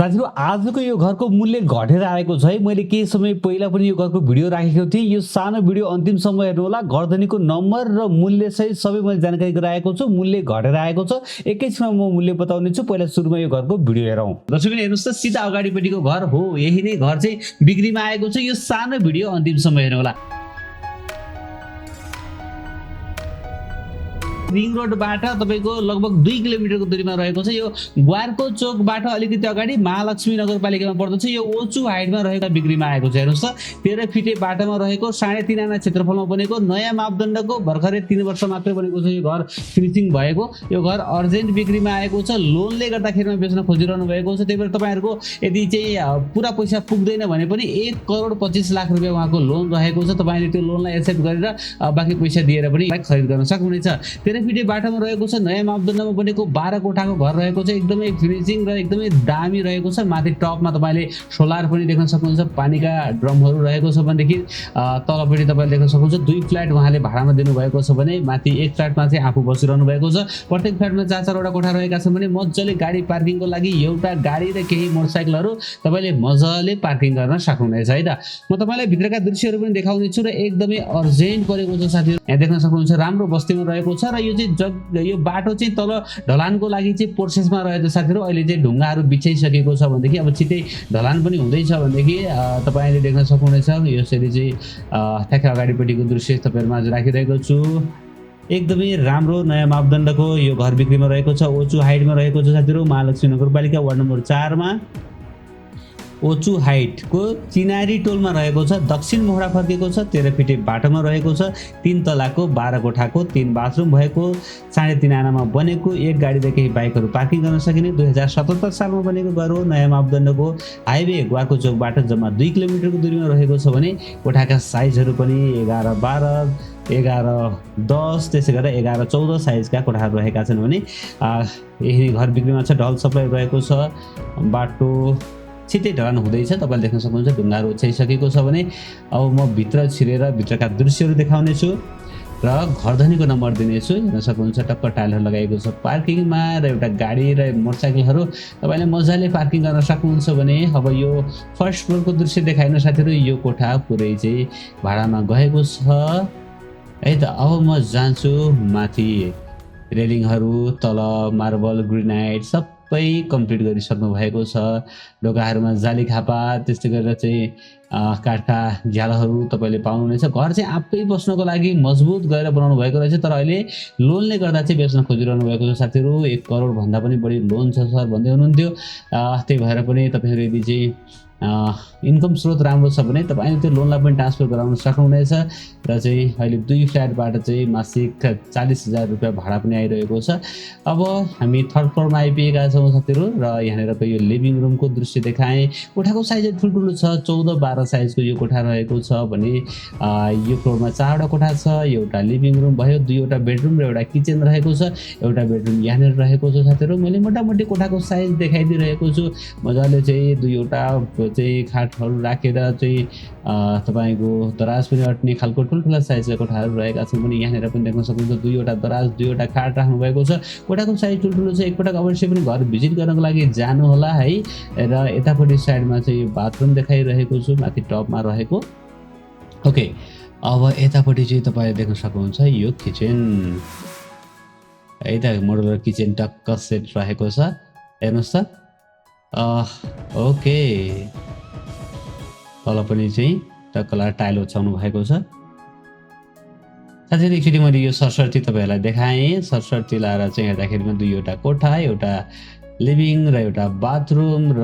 साथीहरु आजको यो घरको मूल्य घटेर आएको छ है। मैले केही समय पहिला पनि यो घरको भिडियो राखेको थिएँ। यो सानो भिडियो अन्तिमसम्म हेर्नु होला। घर धनीको नम्बर र मूल्य सहित सबै मैले जानकारी गराएको छु। मूल्य घटेर आएको छ। एकैछिनमा म मूल्य बताउने छु। पहिला सुरुमा यो घरको भिडियो हेरौँ। दर्शकबिन हेर्नुस् त सिधा अगाडिपट्टिको घर हो। यही नै घर चाहिँ बिक्रीमा आएको छ। यो सानो भिडियो अन्तिमसम्म हेर्नु होला। रिङ रोडबाट तपाईको लगभग 2 किलोमिटरको दूरीमा रहेको छ। यो ग्वारको चोकबाट अलिकति अगाडि महालक्ष्मी नगरपालिकामा पर्दछ। यो ओचु हाइटमा रहेको बिक्रीमा आएको छ। हेर्नुस् त 13 फिटे बाटामा रहेको 3.5 आना क्षेत्रफलमा बनेको नयाँ मापदण्डको भर्खरै 3 वर्ष मात्रै बनेको छ। यो घर फिनिशिङ भएको। यो घर अर्जेन्ट बिक्रीमा आएको छ। लोनले गर्दाखेरिमा बेच्न खोजिरहनु भएको छ। त्यही भएर तपाईहरुको यदि चाहिँ पुरा पैसा पुग्दैन भने पनि 1,25,00,000 रुपैयाँ उहाँको लोन रहेको छ। तपाईले त्यो लोनलाई एक्सेप्ट गरेर बाँकी पैसा दिएर पनि खरिद गर्न सक्नुहुनेछ। 13 फिटे बाटामा रहेको छ। नयाँ मापदण्डमा बनेको 12 कोठाको घर रहेको छ। एकदमै फिनिशिङ र एकदमै दामी रहेको छ। माथि टपमा तपाईले सोलर पनि देख्न सक्नुहुन्छ। पानीका ड्रमहरु रहेको छ भनेदेखि तलपट्टि तपाईले देख्न सक्नुहुन्छ 2 फ्ल्याट उहाँले भाडामा दिनु भएको छ भने माथि एक फ्ल्याटमा चाहिँ आफू बसिरहनु भएको छ। प्रत्येक फ्ल्याटमा 4-4 वटा कोठा रहेका छन् भने मज्जाले गाडी पार्किङको लागि एउटा गाडी र केही मोटरसाइकलहरु तपाईले मज्जाले पार्किङ गर्न सक्नुहुनेछ है त। म तपाईलाई भित्रका दृश्यहरु पनि देखाउने छु र एकदमै अर्जेन्ट परेको छ साथीहरु। यहाँ देख्न सक्नुहुन्छ राम्रो बस्तीमा रहेको छ र यो बाटो चाहिँ तल ढलानको लागि चाहिँ प्रोसेसमा रहेछ साथीहरु। अहिले चाहिँ ढुङ्गाहरु बिछाइसकेको छ भनेदेखि अब छिटै ढलान पनि हुँदैछ भनेदेखि तपाईले देख्न सक्नुहुनेछ। यसरी चाहिँ ठ्याक्कै अगाडिपट्टिको दृश्य तपाईहरुमा आज राखिरहेको छु। एकदमै राम्रो नयाँ मापदण्डको यो घर बिक्रीमा रहेको छ। ओचु हाइटमा रहेको छ साथीहरु। महालक्ष्मी नगरपालिका वार्ड नम्बर 4 मा ओचु हाइटको चिनारी टोलमा रहेको छ। दक्षिण मोहडा फर्केको छ। 13 फिटे बाटोमा रहेको छ। 3 तलाको 12 कोठाको 3 बाथरुम भएको 3.5 आनामा बनेको एक गाडी र केही बाइकहरु पार्किङ गर्न सकिने 2077 सालमा बनेको घर हो। नयाँ मापदण्डको हाइवे ग्वारको चोकबाट जम्मा 2 किलोमिटरको दूरीमा रहेको छ भने कोठाका साइजहरु पनि 11-12 11-10 त्यसै गरेर 11-14 साइजका कोठाहरु रहेका छन् भने यही घर बिक्रीमा छ। ढल सप्लाई रहेको छ। बाटो छिटै ढलान हुँदैछ। तपाईले देख्न सक्नुहुन्छ ढुङ्गाहरु ओछ्याइसकेको छ भने अब म भित्र छिरेर भित्रका दृश्यहरु देखाउने छु र घर धनीको नम्बर दिनेछु। हेर्न सक्नुहुन्छ टक्क टाइलहरु लगाएको छ पार्किङमा र एउटा गाडी र मोटरसाइकलहरु तपाईले मजाले पार्किङ गर्न सक्नुहुन्छ भने अब यो फर्स्ट फ्लोरको दृश्य देखाइन साथीहरु। यो कोठा पुरै चाहिँ भाडामा गएको छ है त। अब म जान्छु माथि रेलिङहरु तल मार्बल ग्रेनाइट सबै कम्प्लिट गरिसक्नु भएको छ। ढोकाहरुमा जाली खापा त्यस्तै गरेर चाहिँ काठका झ्यालहरु तपाईले पाउनुहुनेछ। घर चाहिँ आफै बस्नको लागि मजबुत गरेर बनाउनु भएको रहेछ। तर अहिले लोनले गर्दा चाहिँ बेच्न खोजिरहनु भएको छ साथीहरु। 1 करोड भन्दा पनि बढी लोन छ सर भन्दै हुनुहुन्थ्यो। त्यही भएर पनि तपाईहरु यदि चाहिँ इन्कम स्रोत राम्रो छ भने तपाईले त्यो लोनलाई पनि ट्रान्सफर गराउन सक्नुहुनेछ र चाहिँ अहिले 2 फ्ल्याटबाट चाहिँ मासिक 40,000 रुपैयाँ भाडा पनि आइरहेको छ। अब हामी थर्ड फ्लोरमा आइपुगेका छौं साथीहरु र यहाँनेरको यो लिभिङ रुमको दृश्य देखाएँ। कोठाको साइज ठुलठुलो छ। 14-12 साइजको यो कोठा रहेको छ भने यो फ्लोरमा 4 वटा कोठा छ। एउटा लिभिङ रुम भयो, 2 वटा बेडरुम र एउटा किचन रहेको छ। एउटा बेडरुम यहाँनेर रहेको छ साथीहरु। मैले मोटामोटी कोठाको साइज देखाइदिरहेको छु। मजाले चाहिँ 2 वटा चाहिँ खाटहरु राखेर चाहिँ तपाईको दराज पनि अट्ने खालको ठुलठुला साइजका कोठाहरु रहेका छन् भने यहाँनेर पनि देख्न सक्नुहुन्छ 2 वटा दराज 2 वटा खाट राख्नु भएको छ। कोठाको साइज ठुलठुलो छ। एकपटक अवश्य पनि घर भिजिट गर्नको लागि जानु होला है। र यतापट्टि साइडमा चाहिँ यो बाथरुम देखाइरहेको छु माथि टपमा रहेको। ओके अब यतापट्टि चाहिँ तपाईले देख्न सक्नुहुन्छ यो किचन है त। मोडुलर किचन टक्क सेट रहेको छ। हेर्नुस् त ओके तल पनि चाहिँ टक्कला टाइल ओछ्याउनु भएको छ। साथै एकचोटि मैले यो सरसर्ती तपाईहरुलाई देखाएँ। सरसर्ती लाएर चाहिँ हेर्दाखेरिमा 2 वटा कोठा, एउटा लिभिङ र एउटा बाथरुम र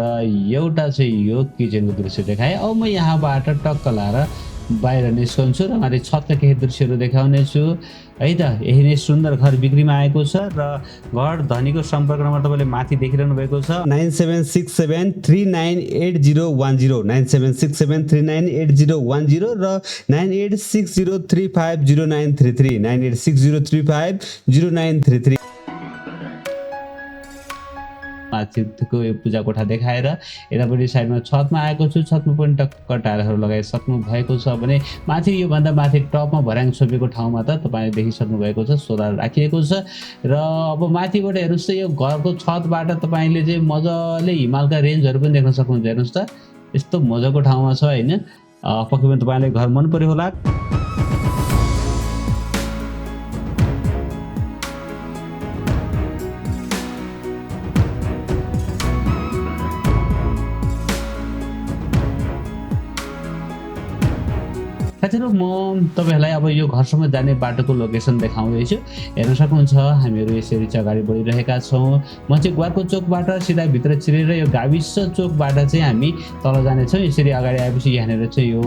एउटा चाहिँ यो किचनको दृश्य देखाएँ। अब म यहाँबाट टक्क लाएर बाहिर निस्कन्छु र माथि छतका केही दृश्यहरु देखाउने छु है त। यही नै सुन्दर घर बिक्रीमा आएको छ र घर धनीको सम्पर्क नम्बर तपाईले माथि देखिरहनु भएको छ 9767398010 9767398010 र 9860350933 9860350933। माथिको यो पूजा कोठा देखाएर यतापट्टि साइडमा छतमा आएको छु। छतमा पनि टक्क टाइलहरू लगाइसक्नु भएको छ भने माथि योभन्दा माथि टपमा भर्याङ छोपेको ठाउँमा त तपाईँले देखिसक्नु भएको छ सोलर राखिएको छ। र अब माथिबाट हेर्नुहोस् त यो घरको छतबाट तपाईँले चाहिँ मजाले हिमालका रेन्जहरू पनि देख्न सक्नुहुन्छ। हेर्नुहोस् त यस्तो मजाको ठाउँमा छ होइन। पक्कै पनि तपाईँलाई घर मन पर्यो होला। साथीहरू म तपाईँहरूलाई अब यो घरसम्म जाने बाटोको लोकेसन देखाउँदैछु। हेर्न सक्नुहुन्छ हामीहरू यसरी चाहिँ अगाडि बढिरहेका छौँ। म चाहिँ ग्वारको चोकबाट सिधा भित्र छिरेर यो गाविस चोकबाट चाहिँ हामी तल जानेछौँ। यसरी अगाडि आएपछि यहाँनिर चाहिँ यो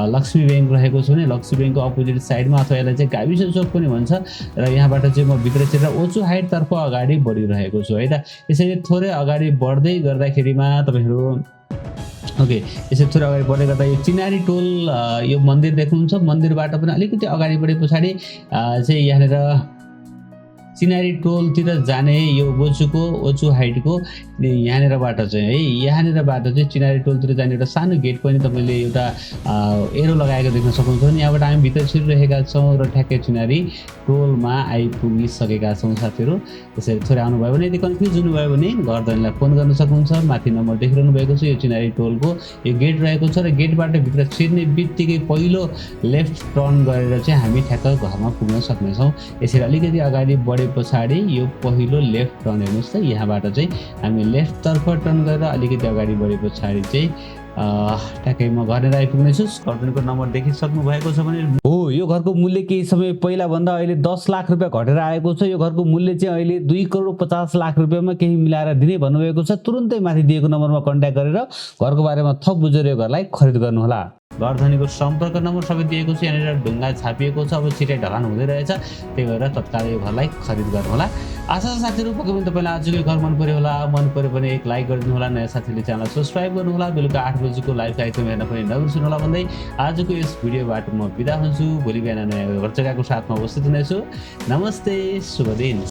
लक्ष्मी ब्याङ्क रहेको छ भने लक्ष्मी ब्याङ्कको अपोजिट साइडमा अथवा यसलाई चाहिँ गाविस चोक पनि भन्छ। र यहाँबाट चाहिँ म भित्र छिरेर ओचु हाइटतर्फ अगाडि बढिरहेको छु है त। यसरी थोरै अगाडि बढ्दै गर्दाखेरिमा तपाईँहरू ओके यसरी थोरै अगाडि बढ्दै गर्दा यो चिनारी टोल यो मन्दिर देख्नुहुन्छ। मन्दिरबाट पनि अलिकति अगाडि बढे पछाडि चाहिँ यहाँनिर चिनारी टोलतिर जाने यो ओचु हाइटको यहाँनिरबाट चाहिँ है यहाँनिरबाट चाहिँ चिनारी टोलतिर जाने एउटा सानो गेट पनि तपाईँले एउटा एरो लगाएको देख्न सक्नुहुन्छ। यहाँबाट हामी भित्र छिरिरहेका छौँ र ठ्याक्कै चिनारी टोलमा आइपुगिसकेका छौँ साथीहरू। त्यसरी थोरै आउनुभयो भने यदि कन्फ्युज हुनुभयो भने घरधनीलाई फोन गर्न सक्नुहुन्छ। माथि नम्बर देखिरहनु भएको छ यो चिनारी टोलको यो गेट रहेको छ र गेटबाट भित्र छिर्ने बित्तिकै पहिलो लेफ्ट टर्न गरेर चाहिँ हामी ठ्याक्क घरमा पुग्न सक्नेछौँ। यसरी अलिकति अगाडि बढे पछाडि यो पहिलो लेफ्ट टर्न हेर्नुहोस् त यहाँबाट चाहिँ हामी लेफ्टतर्फ टर्न गरेर अलिकति अगाडि बढे पछाडि चाहिँ ठ्याक्कै म घरनिर आइपुग्नेछु। घरको नम्बर देखिसक्नु भएको छ भने हो यो घरको मूल्य केही समय पहिला भन्दा अहिले 10 लाख रुपियाँ घटेर आएको छ। यो घरको मूल्य चाहिँ अहिले 2,50,00,000 रुपियाँमा केही मिलाएर दिने भन्नुभएको छ। तुरुन्तै माथि दिएको नम्बरमा कन्ट्याक्ट गरेर घरको बारेमा थप बुझेर यो घरलाई खरिद गर्नुहोला। घरधनीको सम्पर्क नम्बर सबै दिएको छ। यहाँनिर ढुङ्गा छापिएको छ। अब छिटै ढलान हुँदै रहेछ त्यही भएर तत्काल यो घरलाई खरिद गर्नुहोला। आशा छ साथीहरू पक्कै पनि तपाईँलाई आजको यो घर मन पर्यो होला। मन पर्यो भने एक लाइक गरिदिनु होला। नयाँ साथीले च्यानल सब्सक्राइब गर्नुहोला। बेलुका 8 बजीको लाइभ कार्यक्रम हेर्न पनि नबिर्सनु होला भन्दै आजको यस भिडियोबाट म बिदा हुन्छु। भोलि बिहान नयाँ घर जग्गाको साथमा उपस्थित हुनेछु। नमस्ते, शुभ दिन।